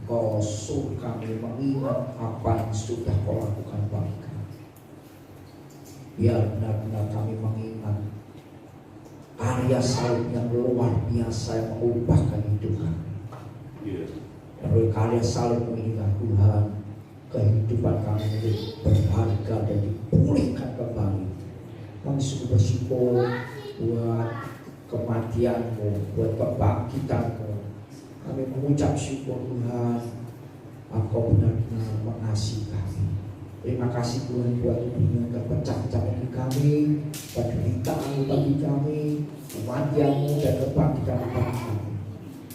Kosong kami mengingat apa yang sudah kau lakukan bagi kami. Biar benar-benar kami mengingat karya salib yang luar biasa yang mengubahkan hidup kami. Melalui karya salib mengingat Tuhan, kehidupan kami menjadi berharga dan dipulihkan kembali. Kami sungguh bersyukur buat kematian-Mu, buat kebangkitan-Mu. Kami mengucap syukur Tuhan, Engkau benar-benar mengasihi kami. Terima kasih Tuhan buat dunia terpecah-pecah bagi kami, penderitaan bagi kami, kematian-Mu dan kebangkitan bagi kami.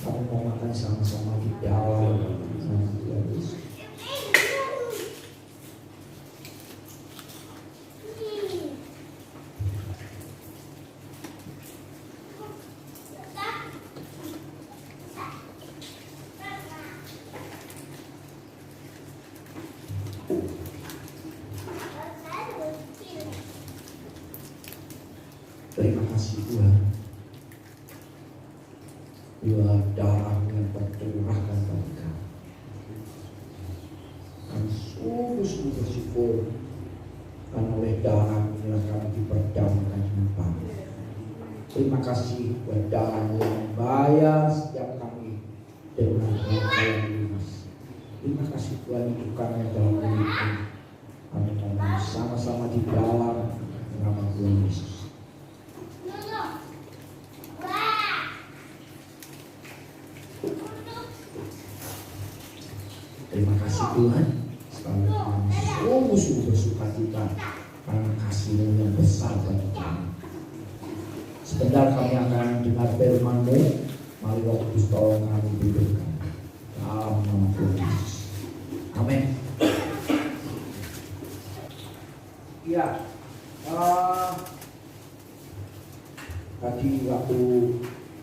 Kami mau makan sama-sama di dalam nama Tuhan Yesus. Terima kasih Tuhan, buat darah yang tercurahkan bagi kami. Kami sungguh bersyukur karena oleh darah inilah kami diperdamaikan dengan Bapa. Terima kasih buat darah yang membayar setiap kami dengan yang lunas. Terima kasih Tuhan, itu kami dalam hidup. Kami mau sama-sama di dalam nama Tuhan Yesus. Terima kasih Tuhan, sekali kami sungguh bersukacita karena kasih-Mu yang besar bagi kami. Sebentar kami akan dengar firman-Mu. Mari Roh Kudus tolong kami dudukkan dalam nama Tuhan Yesus. Amin. Ya, tadi waktu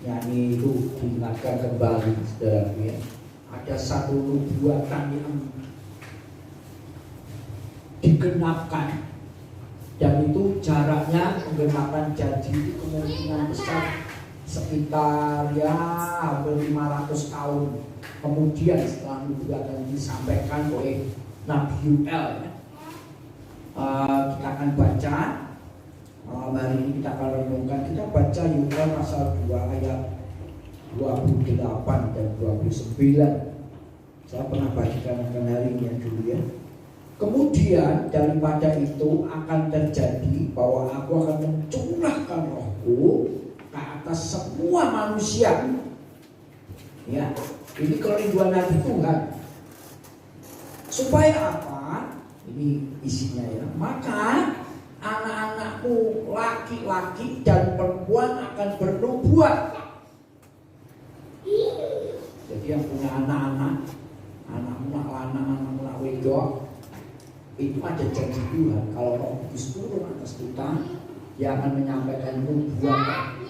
nyanyi itu diingatkan kembali, saudara ya. Ada satu nubuatan yang digenapkan, dan itu jaraknya penggenapan janji itu kemungkinan besar sekitar ya hampir 500 tahun kemudian setelah nubuatan disampaikan oleh Nabi Yoel ya. Kita akan baca hari ini, kita akan renungkan. Kita baca Yoel pasal 2 ayat 28 dan 29. Saya pernah bagikan hari ini dulu ya. Kemudian daripada itu akan terjadi bahwa aku akan mencurahkan rohku ke atas semua manusia. Ya, ini kerinduan hati Tuhan. Supaya apa? Ini isinya ya. Maka anak-anakmu laki-laki dan perempuan akan bernubuat. Jadi yang punya anak-anak, anak wedok, itu ada janji Tuhan. Kalau Roh Kudus turun atas kita, Dia akan menyampaikan nubuatan.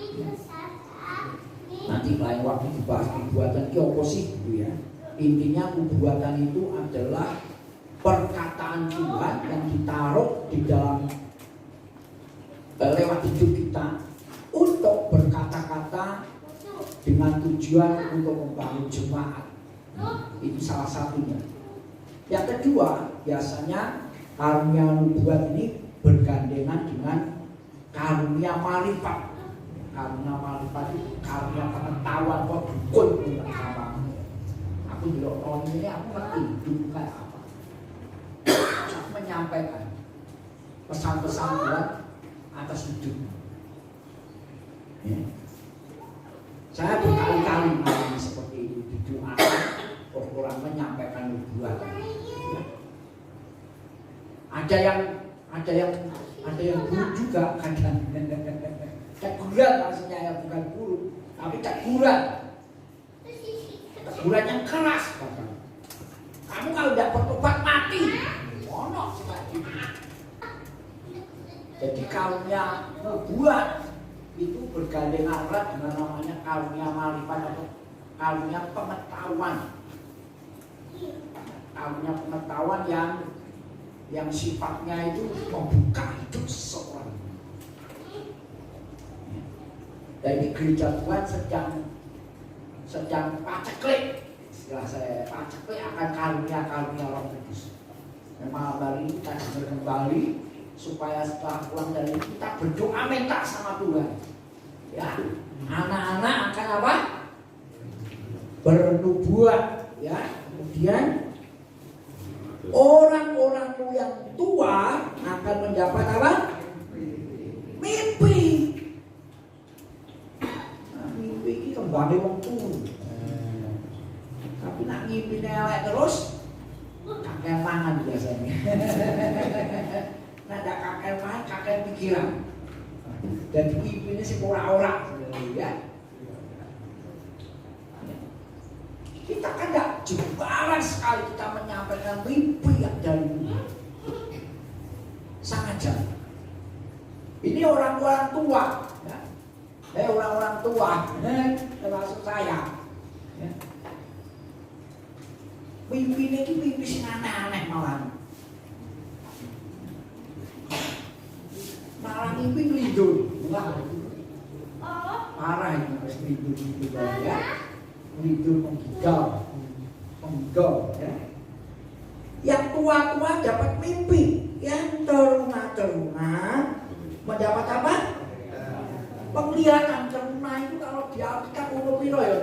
Nanti lain waktu dibahas nubuatan itu apa sih gitu ya. Intinya nubuatan itu adalah perkataan Tuhan yang ditaruh di dalam lewat hidup kita untuk berkata-kata dengan tujuan untuk membangun jemaat. Itu salah satunya. Yang kedua, biasanya karunia nubuat ini bergandengan dengan karunia marifat. Karunia marifat itu karunia pengetahuan kok dukun pengetahuan. Aku juga tahun ini aku ngerti hidup kayak apa. Aku menyampaikan pesan-pesan Tuhan atas hidup. Ya. Saya berkali-kali mengalami seperti itu di doa. Orang menyampaikan nubuat. Ada yang buruk juga kadang. Teguran maksudnya ya, bukan buruk, tapi teguran. Teguran yang keras bahkan. Kamu kalau tidak bertobat mati. Ono seperti itu. Jadi karunia nubuat itu bergandengan erat dengan namanya karunia marifat atau karunia pengetahuan. Karunia pengetahuan yang sifatnya itu membuka hidup seseorang. Dan di gereja Tuhan sedang paceklik istilah saya, paceklik akan karunia-karunia Roh Kudus. Memang hari ini kita dengar kembali supaya setelah pulang dari ini kita berdoa minta sama Tuhan. Ya, anak-anak akan apa? Bernubuat, ya. Kemudian orang-orang yang tua akan mendapat apa? Mimpi. Nah, mimpi ini kembali wong tuwa. Tapi nak ngimpi elek terus kakek mangan biasanya. Nah, ada kakek mangan, kakek pikiran. Dan mimpinya sih ora-ora, ya. Kita kan gak jarang sekali kita menyampaikan mimpi yang dari sangat jarang. Ini orang-orang tua, ya. Orang-orang tua, termasuk saya. Ya. Mimpi ini mimpi sing aneh-aneh malah. Malah mimpi ngelindung. Parah ini harus ngelindung ya. Ngelindung menggigau, ya. Yang tua-tua dapat mimpi, yang teruna-teruna mendapat apa? Penglihatan. Teruna itu kalau di Alkitab umur piro ya?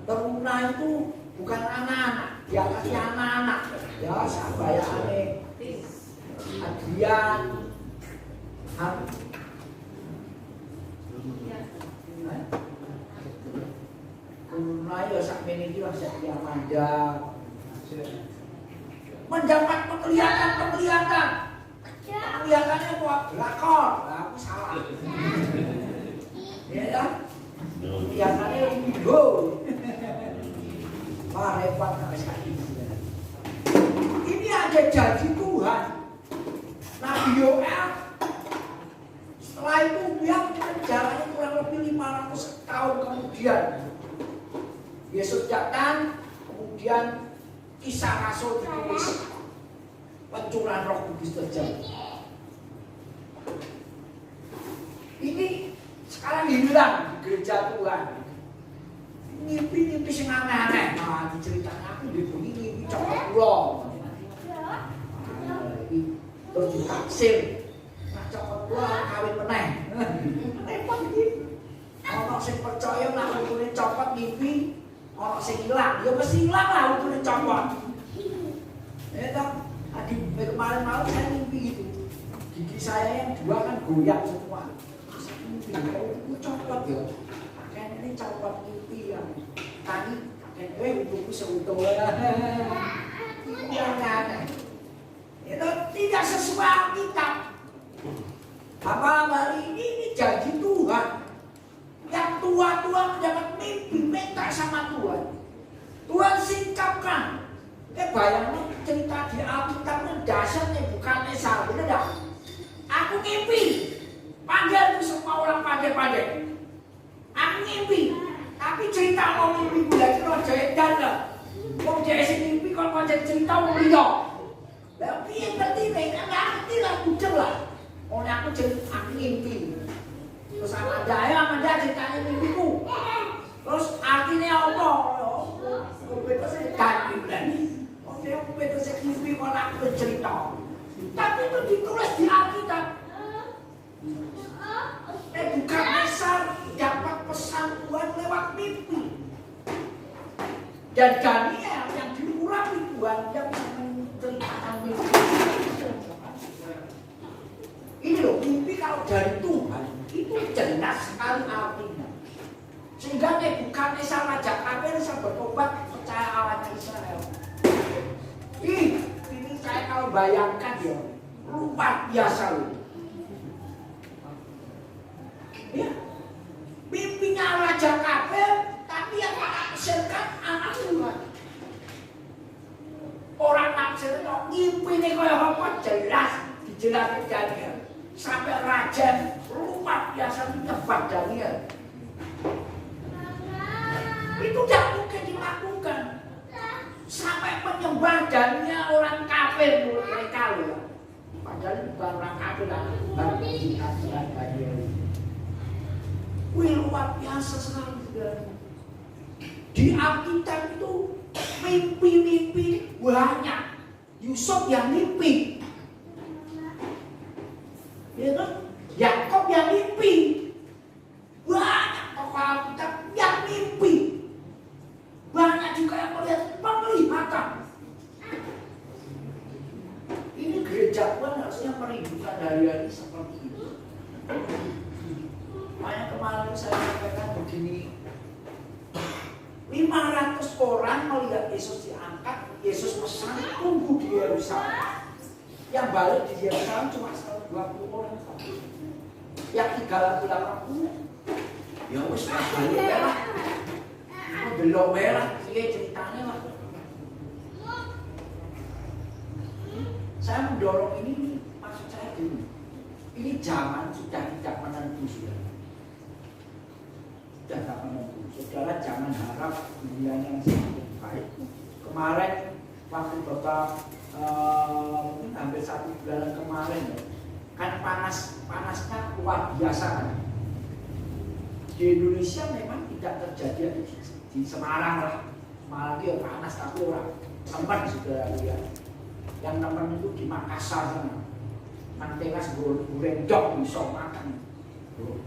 Teruna itu bukan anak-anak, di atasnya anak-anak. Ya, sabaya aneh. Adrian, teruna ya sakmene iki wis Amanda. Mendapat penglihatan. Kelihatannya kok lakon. Nah, aku salah. Ya kan? Kelihatannya go. Wah, repot sekali. Ini ada janji Tuhan. Nabi Yoel setelah itu dia penjaranya kurang lebih 500 tahun kemudian. Yesus datang, kemudian Kisah Rasul ditulis, pencurahan Roh Kudus terjadi. Ini sekarang hilang di gereja Tuhan. Mimpi-mimpi sing aneh-aneh. Nah, diceritakan aku dibunyi coklat pulau. Terus ditaksir. Nah, coklat pulau kawin meneh. Repot iki. Ono sing percaya nek ukure coklat mimpi, ono sing ilang. Ya mesti ilang lah ukure coklat. Ya toh, kemarin malam saya mimpi itu. Gigi saya yang dua kan goyang semua. Mimpi coklat ya. Ini coklat mimpi yang tadi untuk seutuh yang aneh. Itu tidak sesuai Alkitab. Apa hari ini janji Tuhan. Yang tua-tua mendapat mimpi, minta sama Tuhan. Tuhan singkapkan. Bayangnya cerita di Alkitab itu dasarnya bukan esal, benar tak? Aku mimpi, panggil semua orang pandai-pandai. Aku mimpi, tapi cerita mau mimpi gue lagi lo jahitan lah. Mau jadi mimpi kalau jadi cerita mau lihat. Tapi yang penting mereka ngerti lah, kucel lah. Mau aku cerita aku mimpi. Terus Amanda ceritanya mimpiku. Terus artinya apa? Komputer saya ganti berani. Oke, komputer saya mimpi kalau aku cerita. Tapi itu ditulis di Alkitab. Bukan asal dapat pesan Tuhan lewat mimpi. Dan Daniel yang diurapi Tuhan yang menceritakan mimpi. Ini loh, mimpi kalau dari Tuhan itu jelas sekali artinya. Sehingga Nebukadnezar Raja Kafir bisa bertobat percaya Allahnya Israel. Ini saya kalau bayangkan ya, luar biasa loh. Ya, mimpinya Raja Kafir, tapi yang menafsirkan anak Tuhan. Orang nafsirkan kok mimpi ini kaya apa jelas, dijelaskan Daniel. Sampai raja luar biasa ditebak Daniel. Itu tidak mungkin dilakukan. Sampai penyembah Daniel orang kafir menurut mereka loh. Padahal bukan orang kafir lah, bagi ajaran Daniel. Wih, luar biasa sekali. Di Alkitab itu mimpi-mimpi banyak. Yusuf yang mimpi, ya kan? Yakob yang mimpi. Banyak tokoh Alkitab yang mimpi. Banyak juga yang melihat penglihatan. Ini gereja Tuhan harusnya merindukan hari-hari seperti itu. Makanya kemarin saya sampaikan begini, 500 orang melihat Yesus diangkat, Yesus pesan tunggu di Yerusalem. Yang balik di Yerusalem cuma 120 orang. Yang 380, ya wis balik merah. Belok merah, iya ceritanya lah. Saya mendorong ini, maksud saya dulu. Ini zaman sudah tidak menentu sudah. Sudah tidak menentu. Saudara jangan harap dunia yang semakin baik. Kemarin waktu Bapak mungkin hampir 1 bulan kemarin ya, kan panasnya luar biasa kan. Di Indonesia memang tidak terjadi di Semarang lah. Semarang itu panas tapi orang tempat saudara lihat. Yang teman itu di Makassar sana. Mantenas goreng dok bisa makan.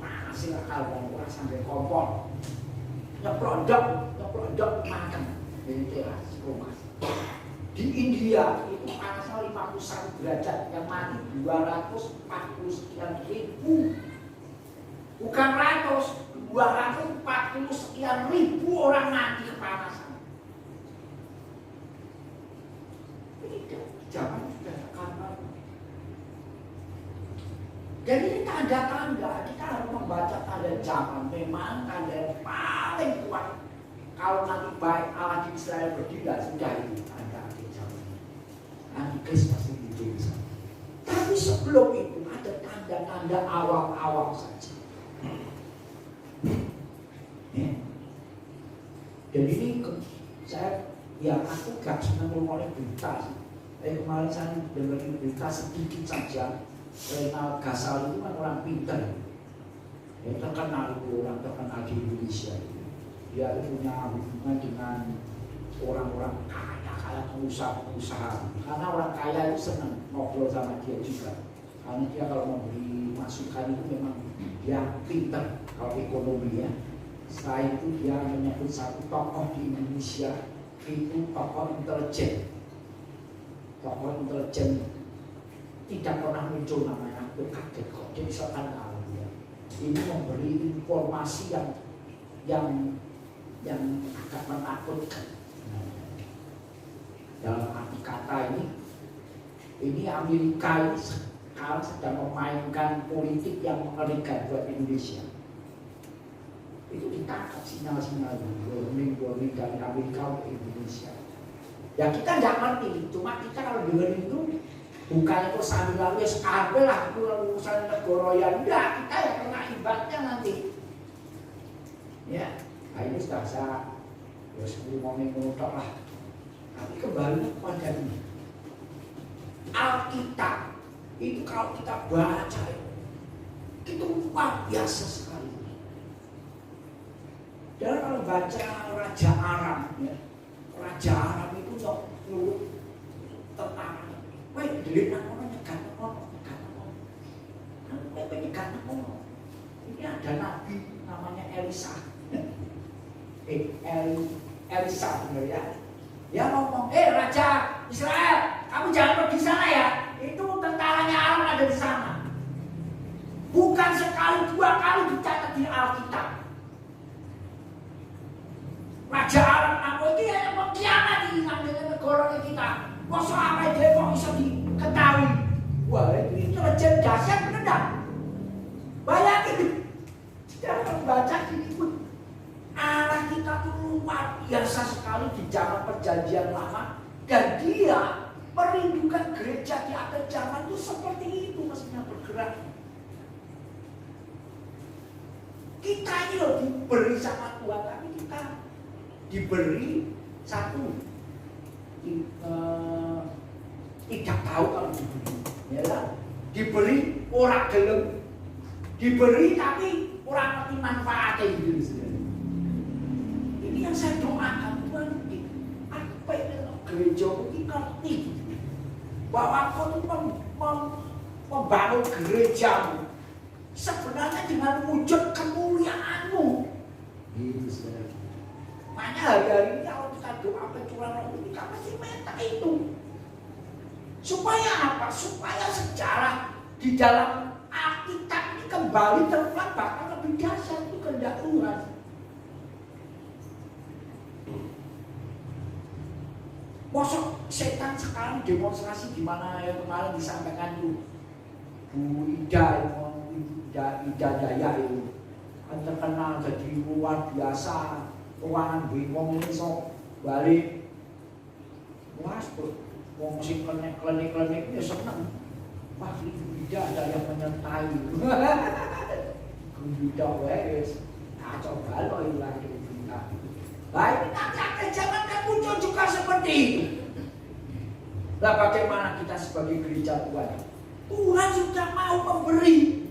Panas sih akal orang sampai kompor. Nyeplok dok makan dari teras rumah. Di India itu panasnya 51 derajat, yang mati 240 sekian ribu. Bukan ratus, 240 sekian ribu orang mati kepanasan. Ini zaman sudah karena. Jadi ini tanda-tanda, kita harus membaca tanda zaman. Memang tanda yang paling kuat. Kalau nanti baik Allah di Israel berdiri, sudah itu tanda akhir zaman. Nanti Kristus pasti berdiri. Tapi sebelum itu ada tanda-tanda awal-awal saja. Ya. Dan ini saya, ya aku gak senang ngomongin berita sih. Kemarin saya dengerin berita sedikit saja. Renal Gasal itu kan orang pintar, ya, terkenal itu, orang terkenal di Indonesia. Dia itu punya hubungan dengan orang-orang kaya pengusaha. Karena orang kaya itu senang ngobrol sama dia juga. Karena dia kalau memberi masukan itu memang dia pintar kalau ekonomi ya. Selain itu dia menyebut satu tokoh di Indonesia itu tokoh intelijen. Tokoh intelijen tidak pernah muncul namanya, aku kaget kok dia bisa kenal dia. Ini memberi informasi yang agak menakutkan. Dalam arti kata ini Amerika ini sekarang sedang memainkan politik yang mengerikan buat Indonesia. Itu ditangkap sinyal-sinyal warning dari Amerika ke Indonesia. Ya kita nggak ngerti, cuma kita kalau dengerin itu bukan itu sambil lalu ya sekabel lah itu urusan negara ya enggak, kita ya kena ibatnya nanti. Ya, nah ini sudah saya ya sebelum ngomong lah. Tapi kembali kepada ini, Alkitab itu kalau kita baca itu luar biasa sekali. Dan kalau baca Raja Aram, ya, Raja Aram itu nyuruh tentara. Wah, delik nakono nyegat nakono. Nyegat nakono. Ini ada nabi namanya Elisa. Elisa benar ya. Dia ngomong, Raja Israel, kamu jangan pergi sana ya. Itu tentaranya Aram ada di sana. Bukan sekali, 2 kali dicatat di Alkitab. Raja Aram aku itu yang mengkhianati dengan negara kita. Masa apa dia kok bisa diketahui? Wah, itu legend dahsyat bener dah. Bayangin, kita membaca ini pun Allah kita tuh luar biasa sekali di zaman perjanjian lama. Dan dia merindukan gereja di akhir zaman itu seperti itu mestinya bergerak. Kita ini loh diberi sama Tuhan, tapi kita diberi satu tidak tahu kalau diberi, ya lah. Diberi orang gelem, diberi tapi orang ngerti manfaatnya gitu. Ini yang saya doakan gereja ini ngerti bahwa kau membangun gerejamu sebenarnya dengan wujud kemuliaanmu. Itu saudara. Makanya hari-hari ini kalau kita doa pencurahan roh ini kita mesti minta itu. Supaya apa? Supaya sejarah di dalam Alkitab ini kembali terulang, bahkan lebih dahsyat. Itu kehendak Tuhan. Mosok setan sekarang demonstrasi di mana yang kemarin disampaikan itu Bu Ida Jaya itu kan terkenal jadi luar biasa, keuangan bingung ini sok balik. Wah, wong sing klinik-klinik ini seneng. Wah, Ida ada yang menyertai. Ida wes kacau balau itu lagi Ida. Baik, nanti akan zaman kan muncul juga seperti itu. Lah bagaimana kita sebagai gereja Tuhan? Tuhan sudah mau memberi.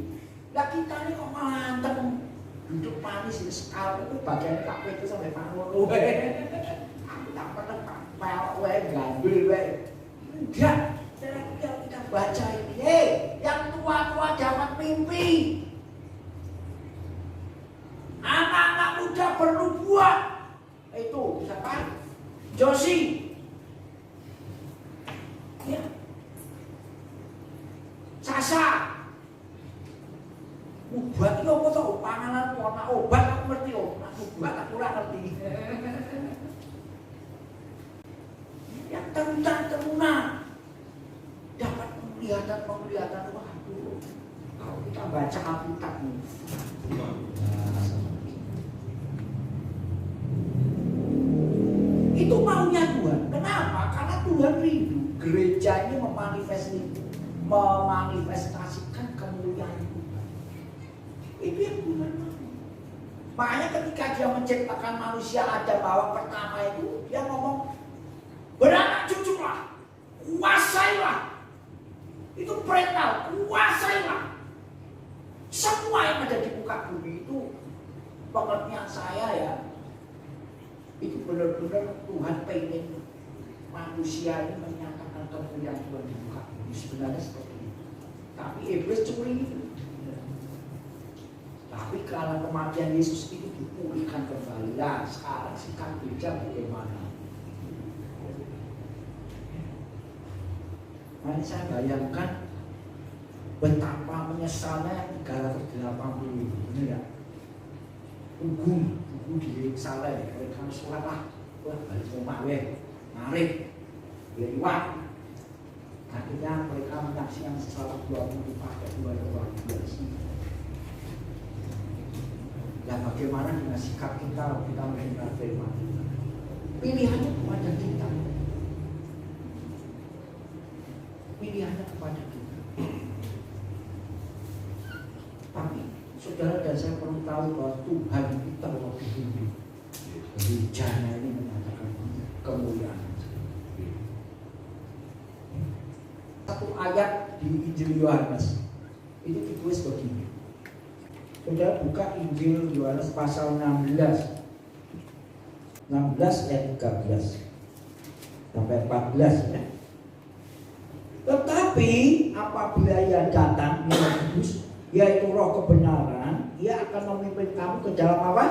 Lah kita ini kok mantep duduk manis di sekal itu bagian kakek itu sampai panggul. Aku tak pernah pel gandul enggak. Yang kita baca ini, yang tua-tua dapat mimpi. Anak-anak muda perlu buat. Itu siapa? Josi. Ya. Sasa. Obat itu apa tau? Panganan warna obat aku ngerti loh. Obat aku ora ngerti. Yang teruna dapat penglihatan. Waduh. Kalau kita baca Alkitab nih. Itu maunya Tuhan. Kenapa? Karena Tuhan rindu gereja ini memanifestasikan kemuliaan Tuhan. Itu yang Tuhan mau. Makanya ketika dia menciptakan manusia Adam Hawa pertama itu, dia ngomong, beranak cuculah, kuasailah. Itu perintah, kuasailah. Semua yang ada di muka bumi itu, pengertian saya ya, itu benar-benar Tuhan pengen manusia ini menyatakan kemuliaan Tuhan di muka bumi. Sebenarnya seperti itu. Tapi iblis curi itu. Tapi kalau kematian Yesus itu dipulihkan kembali. Nah, sekarang sikap gereja bagaimana? Mari saya bayangkan betapa menyesalnya 380 itu, benar ya? Ugu di Saleh, mereka surat lah, wah balik rumah narik, lewat. Akhirnya mereka menyaksikan sesuatu 20 pakai 2 biasa. Dan bagaimana dengan sikap kita mendengar firman Tuhan? Pilihannya kepada kita. Pilihannya kepada kita. Tapi saudara dan saya perlu tahu bahwa Tuhan kita lebih tinggi. Gerejanya ini menyatakan kemuliaan. Satu ayat di Injil Yohanes itu ditulis begini. Saudara buka Injil Yohanes pasal 16 ayat 13 sampai 14 ya. Tetapi apabila ia datang, Roh Kudus, yaitu Roh kebenaran, ia akan memimpin kamu ke dalam apa?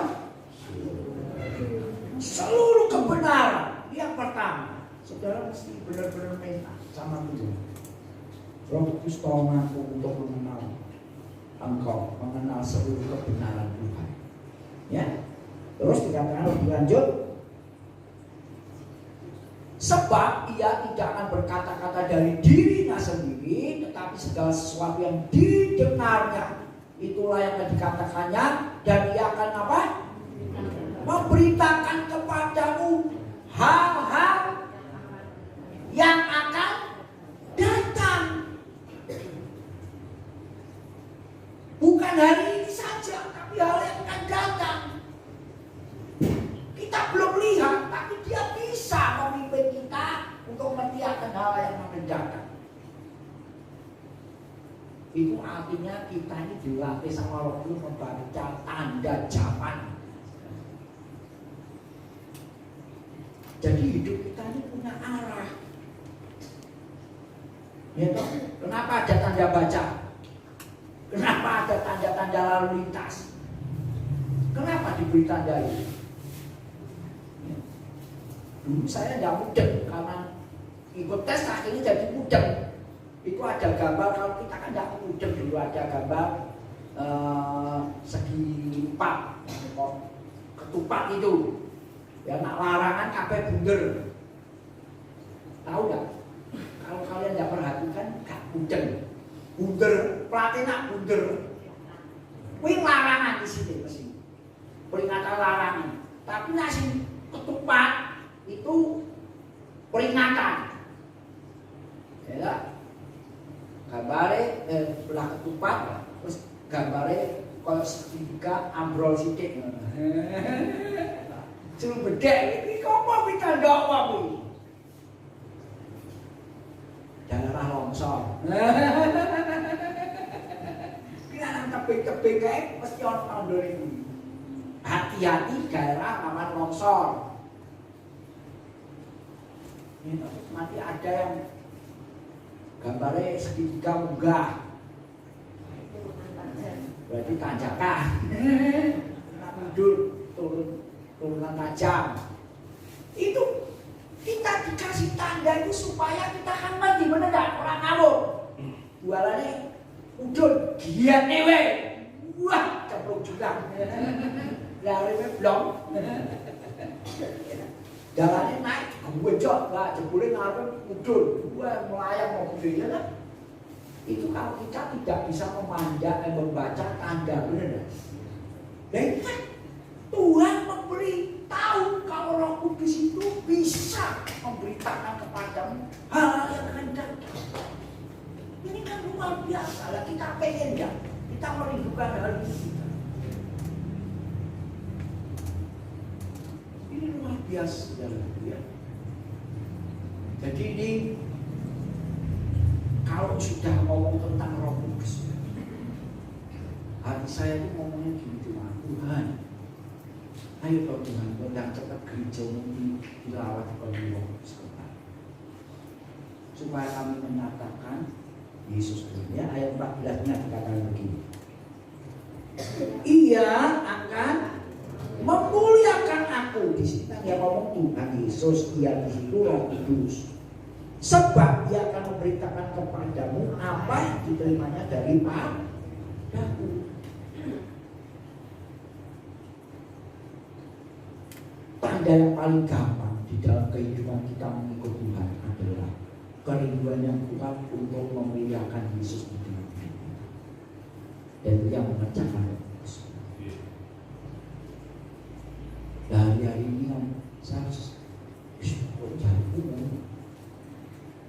Seluruh kebenaran. Yang pertama, saudara mesti benar-benar minta sama Tuhan. Roh Kudus tolong aku untuk mengenal engkau, mengenal seluruh kebenaran Tuhan. Ya. Terus dikatakan lebih lanjut, sebab ia tidak akan berkata-kata dari dirinya sendiri, tetapi segala sesuatu yang didengarnya itulah yang akan dikatakannya, dan ia akan apa? Memberitakan kepadamu hal-hal yang akan datang. Bukan hari ini saja, tapi hal yang akan datang. Kita belum lihat, tapi dia bisa memimpin kita untuk melihat hal yang akan datang. Itu artinya kita ini dilatih sama Roh Kudus membaca tanda zaman. Jadi hidup kita ini punya arah. Ya toh? Kenapa ada tanda baca? Kenapa ada tanda-tanda lalu lintas? Kenapa diberi tanda itu? Ya. Dulu saya tidak mudeng karena ikut tes akhirnya jadi mudeng. Itu ada gambar, kalau kita kan tidak mudeng dulu ada gambar segi 4 ketupat itu. Ya nak larangan kabeh bunder. Tahu nggak? Kalau kalian tidak perhatikan, gak mudeng. Bunder, pelatih nak bunder. Wih larangan di sini mesti. Peringatan larangan. Tapi nasi ketupat itu peringatan. Ya. Gambare belah ketupat, terus gambare kalau segitiga ambrol sithik. Cuma bedek, ini apa kita ndak apa kuwi? Daerah longsor. Kira nang tebing-tebing kae mesti ono tandane kuwi. Hati-hati daerah aman longsor. Ini nanti ada yang gambarnya segitiga munggah. Berarti tanjakan. Mundur turunan tajam. Itu kita dikasih tanda itu supaya kita kan mati, bener gak? Orang ngawur. Jualannya udun, giat newe. Wah, ceplok juga. Larinya blong. Jalannya naik, gue jok lah, jebulnya ngarep udun. Gue melayang mobilnya kan. Itu kalau kita tidak bisa membaca tanda, bener gak? Dan kan Tuhan memberitahu kalau Roh Kudus itu bisa memberitakan kepadamu hal yang akan datang. Ini kan luar biasa lah, kita pengen ya, kita merindukan hal ini. Ini luar biasa ya. Jadi ini kalau sudah ngomong tentang Roh Kudus, hati saya itu ngomongnya gini, Tuhan, ayo Tuhan, undang cepat gereja ini dilawat oleh Roh Kudus supaya kami menyatakan Yesus dunia. Ayat 14-nya dikatakan begini, Ia akan memuliakan aku. Di sini kan dia ngomong Tuhan Yesus, Ia di situ Roh Kudus. Sebab Ia akan memberitakan kepadamu apa yang diterimanya dari padaku. Tanda yang paling gampang di dalam kehidupan kita mengikut Tuhan adalah kerinduan yang kuat untuk memuliakan Yesus di dalam hidup. Dan itu yang mengerjakan Yesus. Dari hari ini kan saya harus cari umum.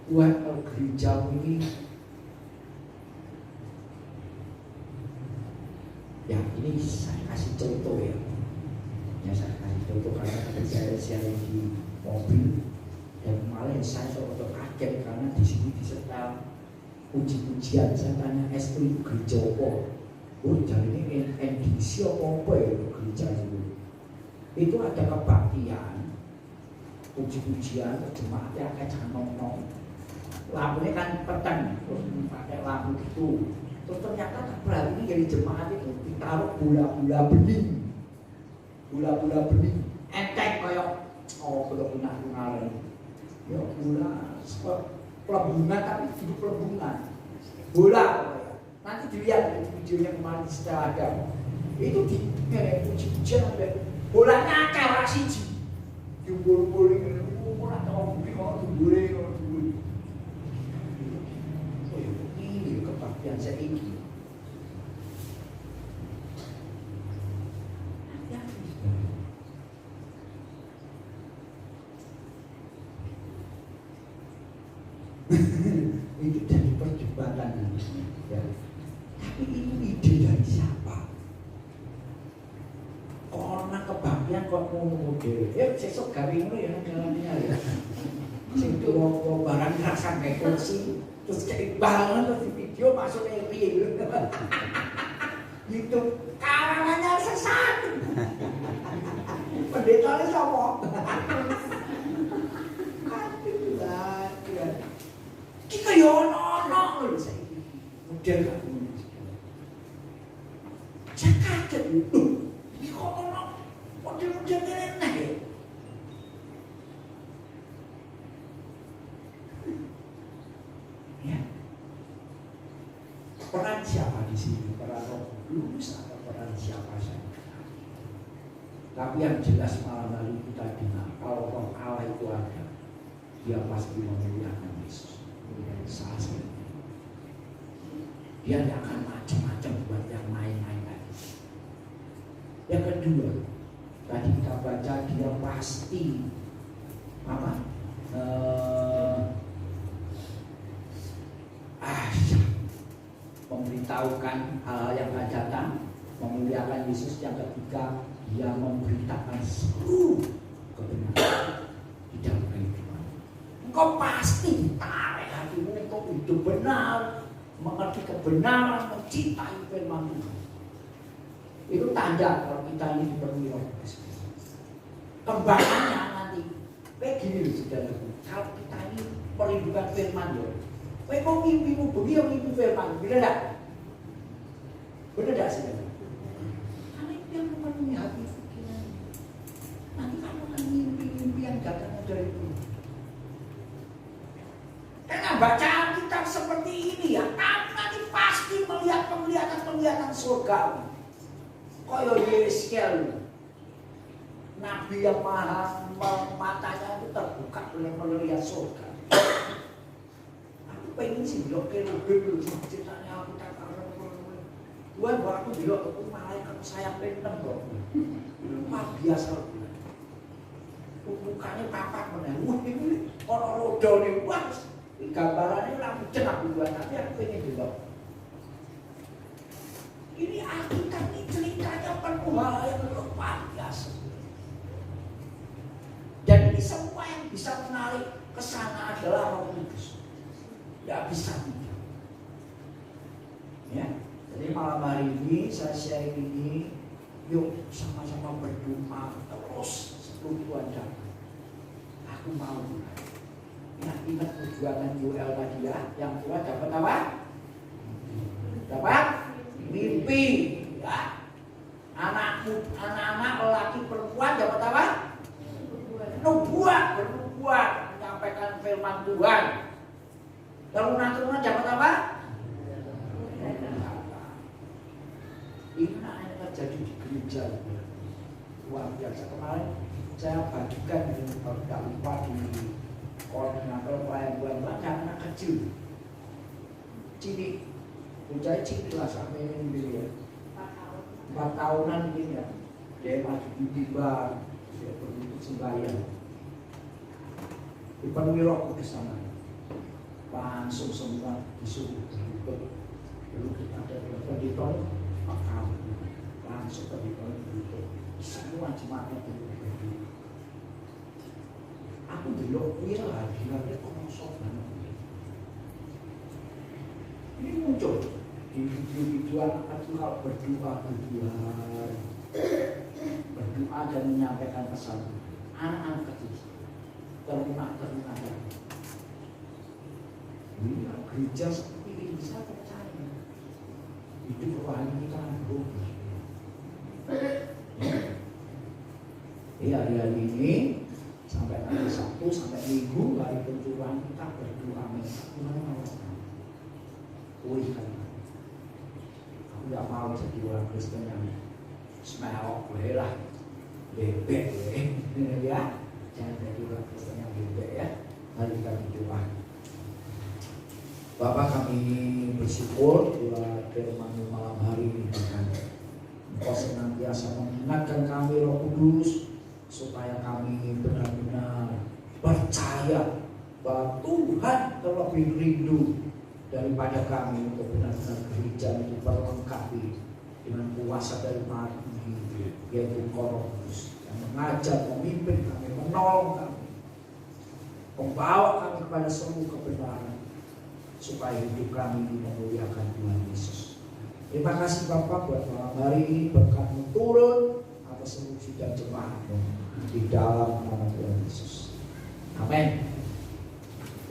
Tuhan kalau gereja ini ya ini saya kasih contoh ya. Ya saya kasih contoh karena tadi saya share di mobil dan malah saya soal kaget karena di sini disertai puji-pujian. Saya tanya itu gereja apa? Oh jadi ini edisi apa ya gereja itu? Itu ada kebaktian, puji-pujian, jemaatnya kayak nong-nong. Lampunya kan petang, terus pakai lampu gitu. Terus ternyata tak berarti ini dari jemaat itu ditaruh bola-bola bening. Bola-bola bening, entek kayak belum pernah kenal. Ya bola pelembungan tapi hidup pelembungan. Bola, nanti dilihat di videonya kemarin setelah ada. Itu di puji-pujian sampai bolanya akeh ora siji. Jumbo-jumbo ini ora tau mungkin kok jumbo. Ini kebaktian saya ini. Itu dari perdebatan ya. Tapi ini ide dari siapa? Orang kebaktian kok mau model. Ya sesuk gawe ngono ya jalannya ya. Sing tuwa barang rasan kayak kursi terus kayak banget terus di video masuk real. Gitu karangannya sesat. Pendetanya sapa? model aku ini. Saya kaget, ini kok ono model-model enak ya. Ya. Peran siapa di sini? Peran Roh Kudus atau peran siapa saja? Tapi yang jelas malam hari kita dengar, kalau Roh Allah itu ada, dia pasti memuliakan Yesus. Salah satu. Dia tidak akan macam-macam buat yang main-main lagi. Yang kedua, tadi kita baca dia pasti apa? Memberitahukan hal-hal yang akan datang, memuliakan Yesus. Yang ketiga, dia memberitakan seluruh kebenaran di dalam kehidupan. Engkau pasti ditarik hatimu untuk hidup benar, mengerti kebenaran, mencintai firman Tuhan. Itu tanda kalau kita ini dipenuhi Roh Kudus. Kembangannya nanti, kayak gini loh saudaraku. Kalau kita ini merindukan firman ya, kok mimpimu begini, mimpi firman, benar tidak? Benar tidak saudara? Karena itu yang memenuhi hati kita. Nanti kamu akan mimpi-mimpi yang datangnya dari Tuhan. Karena bacaan kita seperti ini ya, kamu nanti pasti melihat penglihatan surgawi. Kaya Yeskiel, Nabi yang maha matanya itu terbuka oleh melihat surga. Aku pengen sih bilang kerubin ceritanya aku tak tahu. Tuhan baru aku bilang aku malaikat sayang penem bro. Luar biasa. Mukanya papat menengah. Ini orang roda nih wah. Gambarannya langsung cenap duluan, tapi aku pengen bilang. Ini Alkitab ini ceritanya penuh hal yang luar biasa. Dan ini semua yang bisa menarik ke sana adalah Roh Kudus. Tidak bisa tidak. Ya, jadi malam hari ini saya share ini, yuk sama-sama berdoa terus sebelum Tuhan datang. Aku mau mulai. Nah, ingat perjuangan Yoel tadi ya, yang tua dapat apa? Dapat mimpi, ya. Anak-anak lelaki perempuan dapat apa? Nubuat, bernubuat, menyampaikan firman Tuhan. Teruna-teruna dapat apa? Ini yang terjadi di gereja, luar biasa. Kemarin saya bagikan dengan tidak lupa di koordinator pelayan bulan anak kecil, cilik. Bocah cilik lah sampai ini ya, 4 tahunan ini ya, dia maju di tiba, dia pergi sembahyang, dipenuhi Roh Kudus sana, langsung semua disuruh berlutut, ada pendeta, makam, langsung pendeta berlutut, semua jemaatnya berlutut. Aku belok kira lagi kosong banget. Ini muncul di video-video anak kecil kalau berdoa dan menyampaikan pesan. Anak-anak kecil teruna. Ini gereja seperti ini bisa percaya. Hidup rohani kita berubah. Ya hari ini sampai hari Sabtu sampai Minggu hari pencurahan kita berdoa minta Tuhan menolong. Pulihkan. Aku tidak mau jadi orang Kristen yang smell boleh lah, bebek ya. Jangan jadi orang Kristen yang bebek ya. Mari kita berdoa. Bapak, kami bersyukur buat firman malam hari ini Tuhan. Engkau senantiasa mengingatkan kami Roh Kudus supaya kami benar-benar percaya bahwa Tuhan terlebih rindu daripada kami untuk benar-benar gereja itu terlengkapi dengan kuasa dari Maha Tinggi, yaitu Roh Kudus yang mengajar, memimpin kami, menolong kami, membawa kami kepada seluruh kebenaran supaya hidup kami memuliakan Tuhan Yesus. Terima kasih Bapak buat malam hari ini, berkat-Mu turun atas seluruh sidang jemaat-Mu di dalam nama Tuhan Yesus. Amin.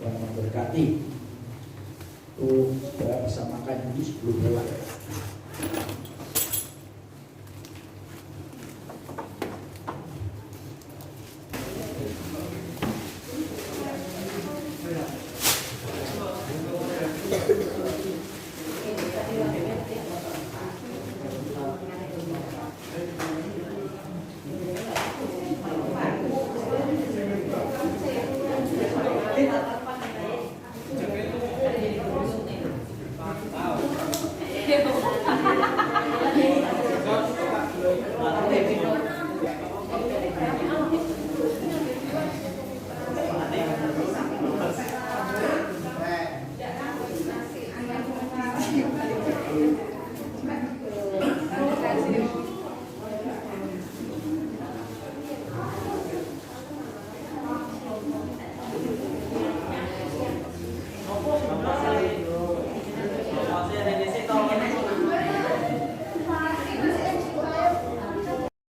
Tuhan memberkati. saudara bisa makan itu 10 helai.